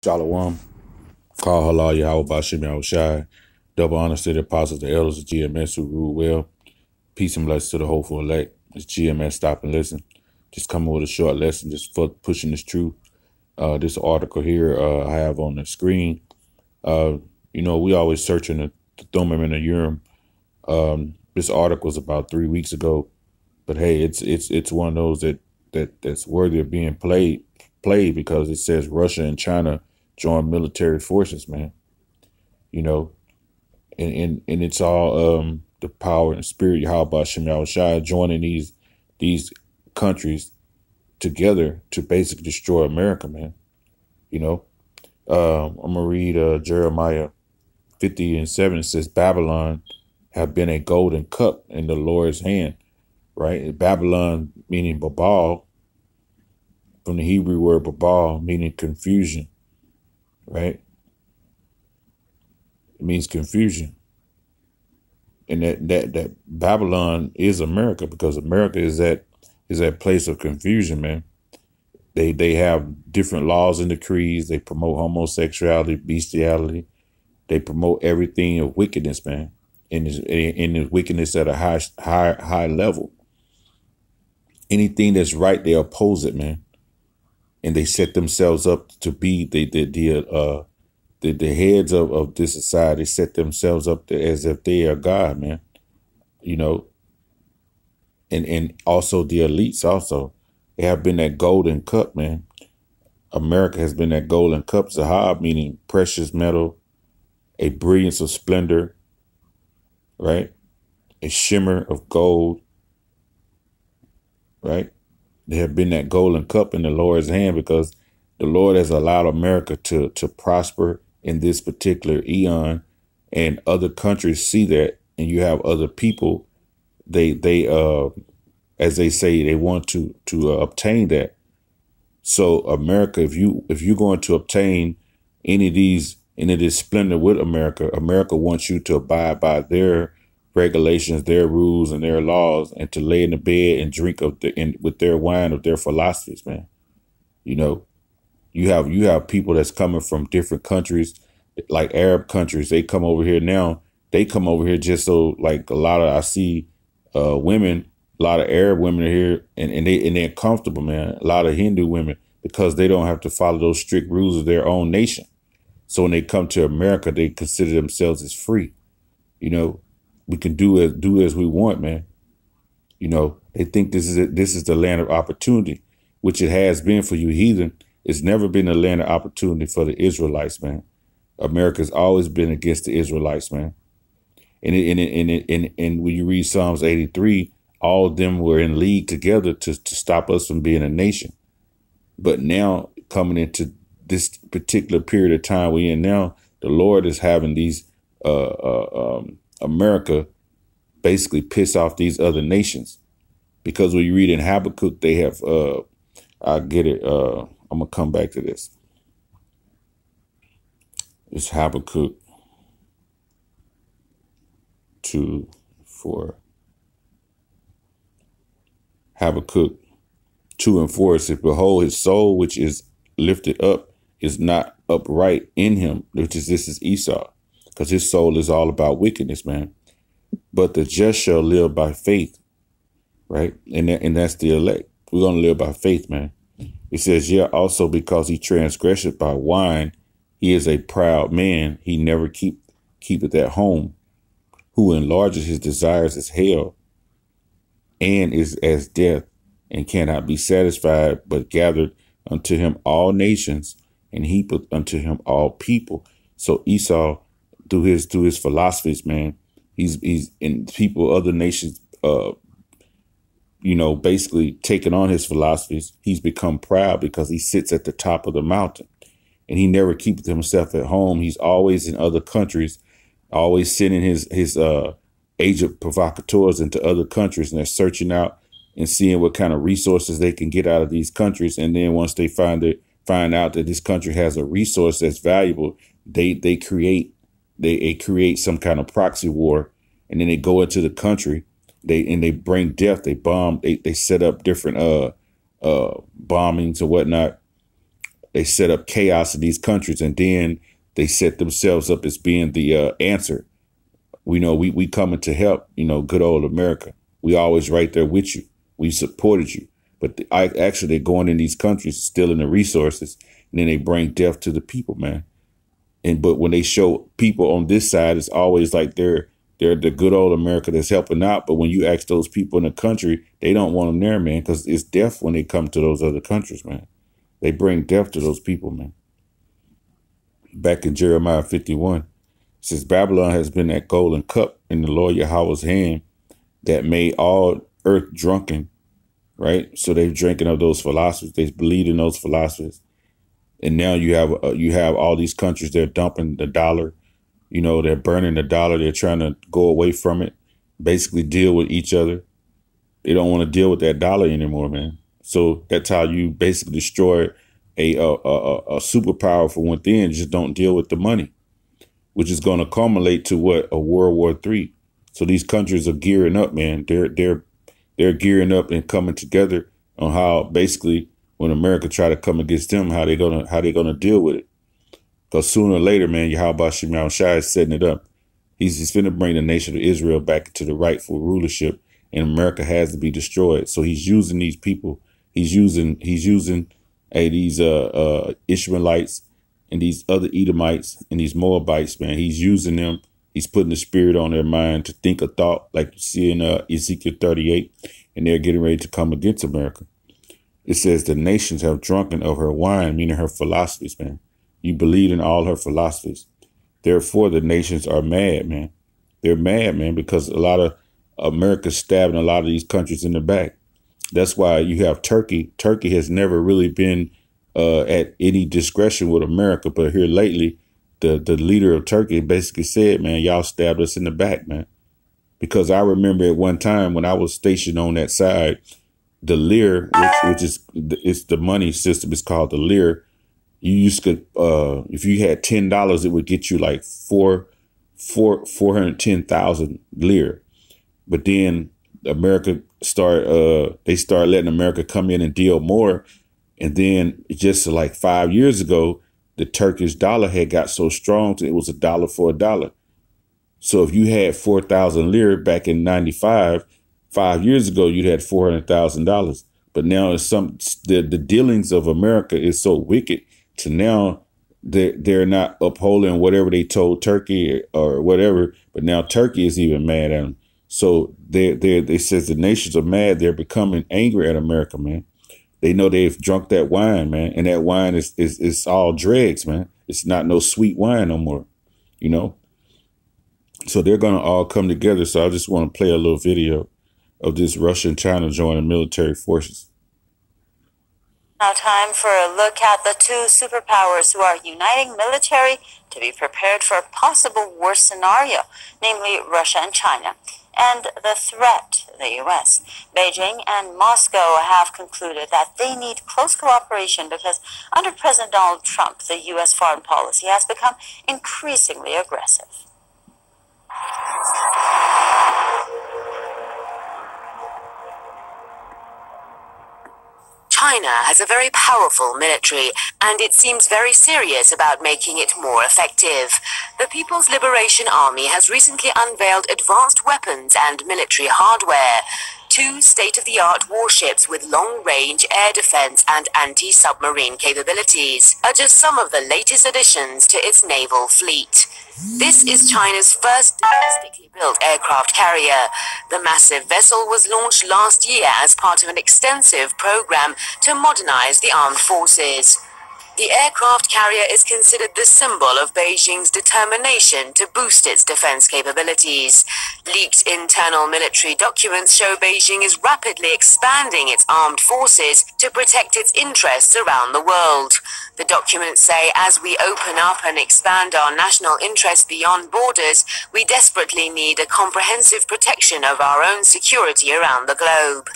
Shalom. Call halal Yahweh Bashim Yahushai. Double honors to the apostles, the elders of GMS who rule well. Peace and blessings to the hopeful elect. It's GMS Stop and Listen. Just coming with a short lesson, just for pushing this truth. This article here I have on the screen. We always searching the Thummim and the Urim. This article was about 3 weeks ago, but hey, it's one of those that's worthy of being played because it says Russia and China join military forces, man. And it's all the power and spirit Yahweh Shem Yahushai joining these countries together to basically destroy America, man. I'm gonna read Jeremiah 50:7. It says Babylon have been a golden cup in the Lord's hand, right? Babylon meaning Babal, from the Hebrew word Babal, meaning confusion, right? It means confusion. And that Babylon is America, because America is that place of confusion, man. They have different laws and decrees. They promote homosexuality, bestiality. They promote everything of wickedness, man. And the wickedness at a high level. Anything that's right, they oppose it, man. And they set themselves up to be the heads of this society. Set themselves up as if they are God, man. And also the elites also. They have been that golden cup, man. America has been that golden cup. Zahab meaning precious metal, a brilliance of splendor, right? A shimmer of gold, right? They have been that golden cup in the Lord's hand, because the Lord has allowed America to prosper in this particular eon, and other countries see that, and you have other people, they as they say, they want to obtain that. So America, if you're going to obtain any of this splendor with America wants you to abide by their regulations, their rules, and their laws, and to lay in the bed and drink with their wine of their philosophies, man. You have people that's coming from different countries, like Arab countries. They come over here now. They come over here just so, like, I see women. A lot of Arab women are here, and they're comfortable, man. A lot of Hindu women, because they don't have to follow those strict rules of their own nation. So when they come to America, they consider themselves as free. We can do as we want, man. They think this is the land of opportunity, which it has been for you heathen. It's never been a land of opportunity for the Israelites, man. America's always been against the Israelites, man. And when you read Psalms 83, all of them were in league together to stop us from being a nation. But now, coming into this particular period of time we're in now, the Lord is having these America basically piss off these other nations. Because when you read in Habakkuk, they have I get it. I'm gonna come back to this. It's Habakkuk 2:4. Habakkuk 2:4 says, "Behold, his soul which is lifted up is not upright in him," this is Esau, because his soul is all about wickedness, man. "But the just shall live by faith," right? And that's the elect. We're gonna live by faith, man. It says, "Yeah, also because he transgresseth by wine, he is a proud man. He never keepeth at home, who enlarges his desires as hell, and is as death, and cannot be satisfied, but gathered unto him all nations, and heapeth unto him all people." So Esau, through his philosophies, man, he's in people, other nations, basically taking on his philosophies. He's become proud because he sits at the top of the mountain, and he never keepeth himself at home. He's always in other countries, always sending his agent provocateurs into other countries, and they're searching out and seeing what kind of resources they can get out of these countries. And then once they find out that this country has a resource that's valuable, they create some kind of proxy war, and then they go into the country. They bring death. They bomb. They set up different bombings or whatnot, They set up chaos in these countries, and then they set themselves up as being the answer. We know we coming to help, good old America. We always right there with you. We supported you. But actually, they're going in these countries, stealing the resources, and then they bring death to the people, man. But when they show people on this side, it's always like they're the good old America that's helping out. But when you ask those people in the country, they don't want them there, man, because it's death when they come to those other countries, man. They bring death to those people, man. Back in Jeremiah 51, it says, Babylon has been that golden cup in the Lord Yahweh's hand that made all earth drunken, right? So they're drinking of those philosophies. They believe in those philosophies. And now you have all these countries, they're dumping the dollar. They're burning the dollar. They're trying to go away from it, basically deal with each other. They don't want to deal with that dollar anymore, man. So that's how you basically destroy a superpower from within. Just don't deal with the money, which is going to culminate to what? A World War III. So these countries are gearing up, man. They're gearing up and coming together on how basically when America try to come against them, how they gonna deal with it. Because sooner or later, man, Yahweh Shemel Shai is setting it up. He's finna bring the nation of Israel back to the rightful rulership, and America has to be destroyed. So he's using these people. He's using these Ishmaelites and these other Edomites and these Moabites, man. He's using them. He's putting the spirit on their mind to think a thought, like you see in Ezekiel 38, and they're getting ready to come against America. It says the nations have drunken of her wine, meaning her philosophies, man. You believe in all her philosophies. Therefore, the nations are mad, man. They're mad, man, because a lot of America's stabbing a lot of these countries in the back. That's why you have Turkey. Turkey has never really been at any discretion with America. But here lately, the leader of Turkey basically said, man, y'all stabbed us in the back, man. Because I remember at one time when I was stationed on that side, the lira, which is it's the money system, is called the lira. You used to, if you had $10, it would get you like 410,000 lira. But then America they started letting America come in and deal more. And then just like 5 years ago, the Turkish dollar had got so strong, it was $1 for $1. So if you had 4,000 lira back in 95, 5 years ago, you'd had $400,000. But now it's the dealings of America is so wicked to now they're not upholding whatever they told Turkey or whatever. But now Turkey is even mad at them. So they says the nations are mad. They're becoming angry at America, man. They know they've drunk that wine, man. And that wine is all dregs, man. It's not no sweet wine no more, So they're going to all come together. So I just want to play a little video of this Russia and China joining military forces. Now time for a look at the two superpowers who are uniting military to be prepared for a possible war scenario, namely Russia and China, and the threat, the U.S. Beijing and Moscow have concluded that they need close cooperation because under President Donald Trump, the U.S. foreign policy has become increasingly aggressive. China has a very powerful military, and it seems very serious about making it more effective. The People's Liberation Army has recently unveiled advanced weapons and military hardware. 2 state-of-the-art warships with long-range air defense and anti-submarine capabilities are just some of the latest additions to its naval fleet. This is China's first domestically built aircraft carrier. The massive vessel was launched last year as part of an extensive program to modernize the armed forces. The aircraft carrier is considered the symbol of Beijing's determination to boost its defense capabilities. Leaked internal military documents show Beijing is rapidly expanding its armed forces to protect its interests around the world. The documents say, as we open up and expand our national interests beyond borders, we desperately need a comprehensive protection of our own security around the globe.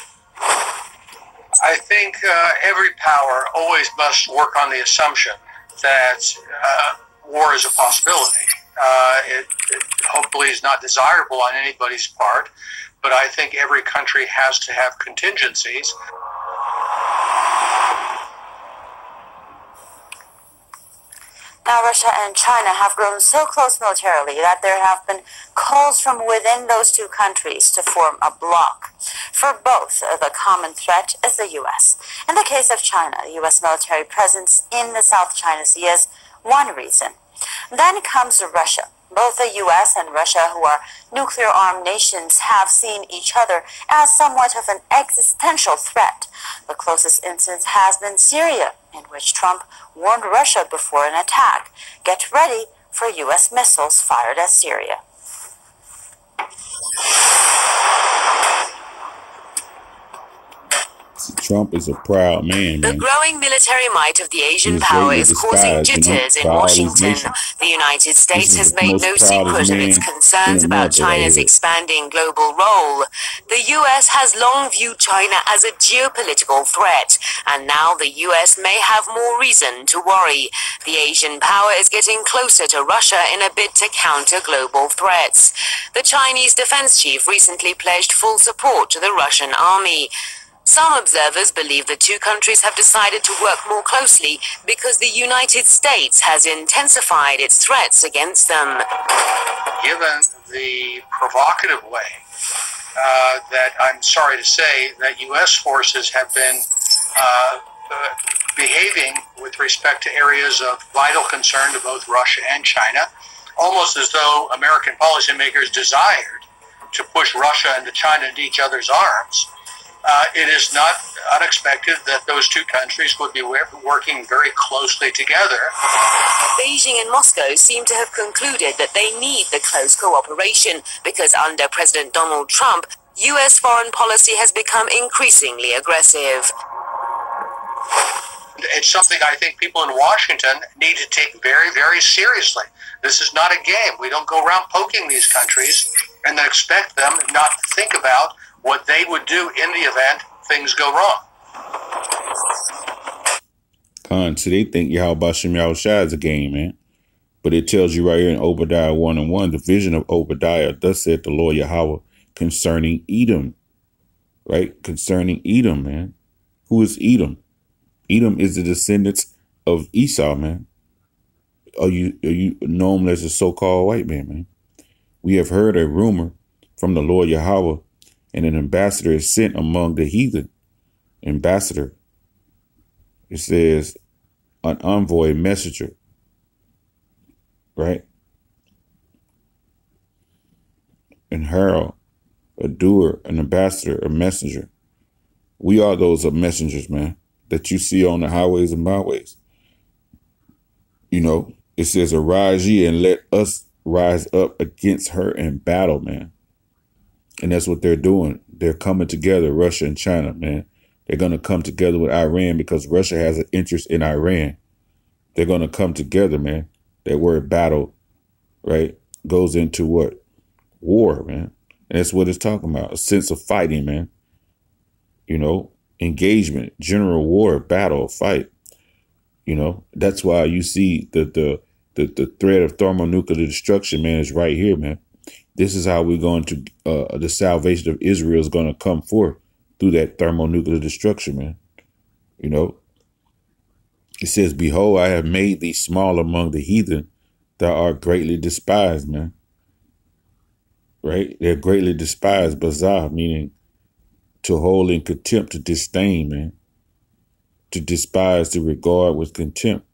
I think every power always must work on the assumption that war is a possibility. It hopefully is not desirable on anybody's part, but I think every country has to have contingencies. Now, Russia and China have grown so close militarily that there have been calls from within those two countries to form a bloc. For both, the common threat is the U.S. In the case of China, the U.S. military presence in the South China Sea is one reason. Then comes Russia. Both the U.S. and Russia, who are nuclear-armed nations, have seen each other as somewhat of an existential threat. The closest instance has been Syria, in which Trump warned Russia before an attack. Get ready for U.S. missiles fired at Syria. Trump is a proud man. The growing military might of the Asian power is causing jitters in Washington. The United States has made no secret of its concerns about China's expanding global role. The U.S. has long viewed China as a geopolitical threat, and now the U.S. may have more reason to worry. The Asian power is getting closer to Russia in a bid to counter global threats. The Chinese defense chief recently pledged full support to the Russian army. Some observers believe the two countries have decided to work more closely because the United States has intensified its threats against them. Given the provocative way that I'm sorry to say that U.S. forces have been behaving with respect to areas of vital concern to both Russia and China, almost as though American policymakers desired to push Russia and China into each other's arms, it is not unexpected that those two countries would be working very closely together. Beijing and Moscow seem to have concluded that they need the close cooperation because under President Donald Trump, U.S. foreign policy has become increasingly aggressive. It's something I think people in Washington need to take very, very seriously. This is not a game. We don't go around poking these countries and then expect them not to think about what they would do in the event things go wrong. So they think Yahweh Shem Yahushua is a game, man. But it tells you right here in Obadiah 1:1, the vision of Obadiah, thus said the Lord Yahweh, concerning Edom. Right? Concerning Edom, man. Who is Edom? Edom is the descendants of Esau, man. Are you known as a so-called white man? We have heard a rumor from the Lord Yahweh, and an ambassador is sent among the heathen. Ambassador. It says an envoy, messenger. Right? And herald, a doer, an ambassador, a messenger. We are those messengers, man, that you see on the highways and byways. You know, it says, arise ye and let us rise up against her in battle, man. And that's what they're doing. They're coming together, Russia and China, man. They're going to come together with Iran because Russia has an interest in Iran. They're going to come together, man. That word battle, right, goes into what? War, man. And that's what it's talking about. A sense of fighting, man. You know, engagement, general war, battle, fight. You know, that's why you see the threat of thermonuclear destruction, man, is right here, man. This is how we're going to, the salvation of Israel is going to come forth through that thermonuclear destruction, man. You know, it says, behold, I have made thee small among the heathen, thou art greatly despised, man. Right? They're greatly despised, bazar, meaning to hold in contempt, to disdain, man. To despise, to regard with contempt.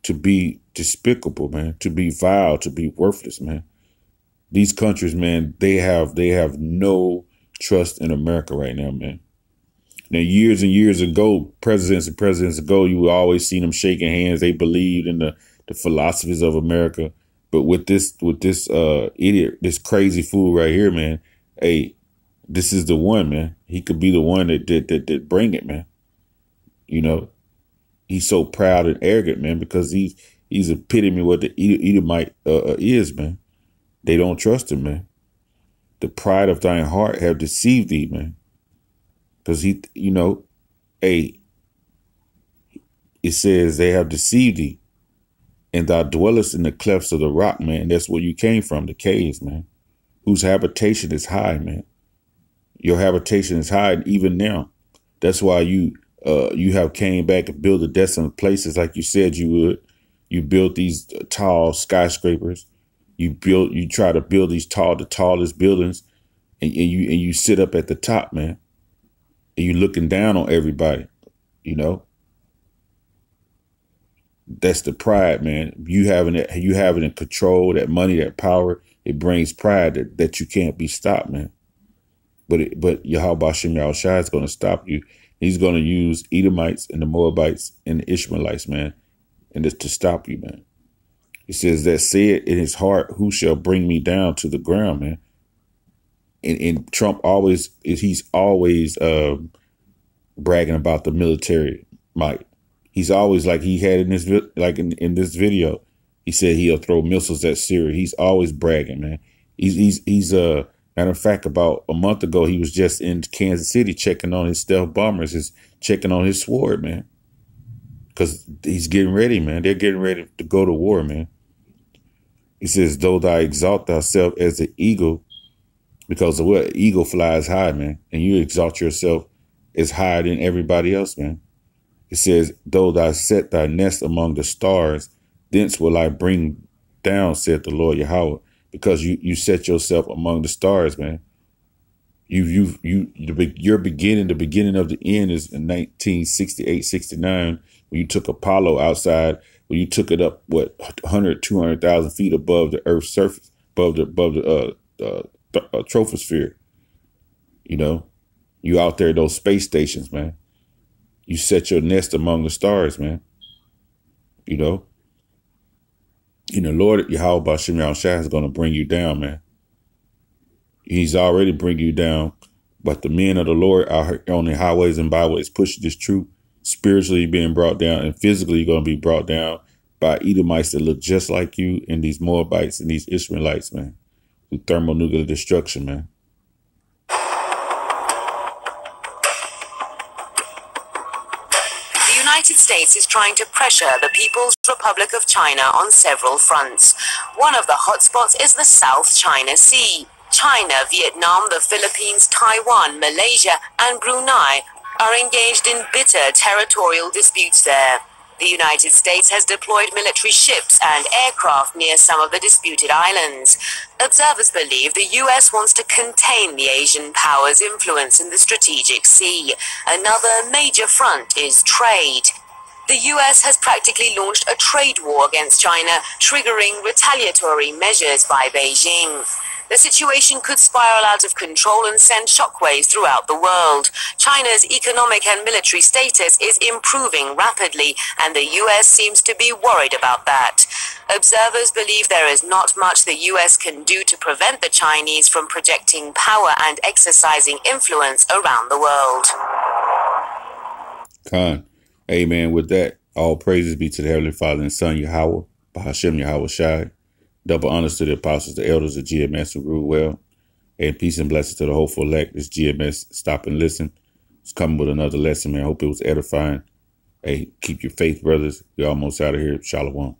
To be despicable, man. To be vile, to be worthless, man. These countries, man, they have no trust in America right now, man. Now, years and years ago, presidents ago, you would always see them shaking hands. They believed in the philosophies of America. But with this idiot, this crazy fool right here, man, hey, this is the one, man. He could be the one that bring it, man. You know, he's so proud and arrogant, man, because he's epitome of what the Edomite is, man. They don't trust him, man. The pride of thine heart have deceived thee, man. Because he, you know, hey, it says they have deceived thee. And thou dwellest in the clefts of the rock, man. That's where you came from, the caves, man. Whose habitation is high, man. Your habitation is high even now. That's why you have came back and built the desolate places like you said you would. You built these tall skyscrapers. You try to build the tallest buildings, and you sit up at the top, man. And you looking down on everybody, you know. That's the pride, man. You having it in control, that money, that power, it brings pride that you can't be stopped, man. But Yahweh Shem Yahushua is going to stop you. He's going to use Edomites and the Moabites and the Ishmaelites, man, and to stop you, man. He says that said in his heart, who shall bring me down to the ground, man? And Trump he's always bragging about the military might. He's always, like he had in this, like in this video, he said he'll throw missiles at Syria. He's always bragging, man. He's matter of fact, about a month ago, he was just in Kansas City checking on his stealth bombers, checking on his sword, man. Because he's getting ready, man. They're getting ready to go to war, man. He says, though thou exalt thyself as an eagle, because of what? Eagle flies high, man. And you exalt yourself as higher than everybody else, man. It says, though thou set thy nest among the stars, thence will I bring down, said the Lord Yahweh. Because you set yourself among the stars, man. Your beginning, the beginning of the end is in 1968, 69, when you took Apollo outside, when you took it up, 200,000 feet above the Earth's surface, above the troposphere. You know, you out there, those space stations, man. You set your nest among the stars, man. You know. And the Lord Yahweh B'Shem Yahushua is going to bring you down, man. He's already bring you down, but the men of the Lord are on the highways and byways pushing this truth, spiritually being brought down, and physically you're going to be brought down by Edomites that look just like you, and these Moabites and these Ishmaelites, man, through thermonuclear destruction, man. The United States is trying to pressure the People's Republic of China on several fronts. One of the hotspots is the South China Sea. China, Vietnam, the Philippines, Taiwan, Malaysia, and Brunei are engaged in bitter territorial disputes there. The United States has deployed military ships and aircraft near some of the disputed islands. Observers believe the U.S. wants to contain the Asian powers' influence in the strategic sea. Another major front is trade. The U.S. has practically launched a trade war against China, triggering retaliatory measures by Beijing. The situation could spiral out of control and send shockwaves throughout the world. China's economic and military status is improving rapidly, and the U.S. seems to be worried about that. Observers believe there is not much the U.S. can do to prevent the Chinese from projecting power and exercising influence around the world. Khan. Amen. With that, all praises be to the Heavenly Father and Son, Yahweh, B'Hashem Yahushua. Double honors to the apostles, the elders of GMS who rule well. And peace and blessings to the hopeful elect. This GMS Stop and Listen. It's coming with another lesson, man. I hope it was edifying. Hey, keep your faith, brothers. We're almost out of here. Shalom.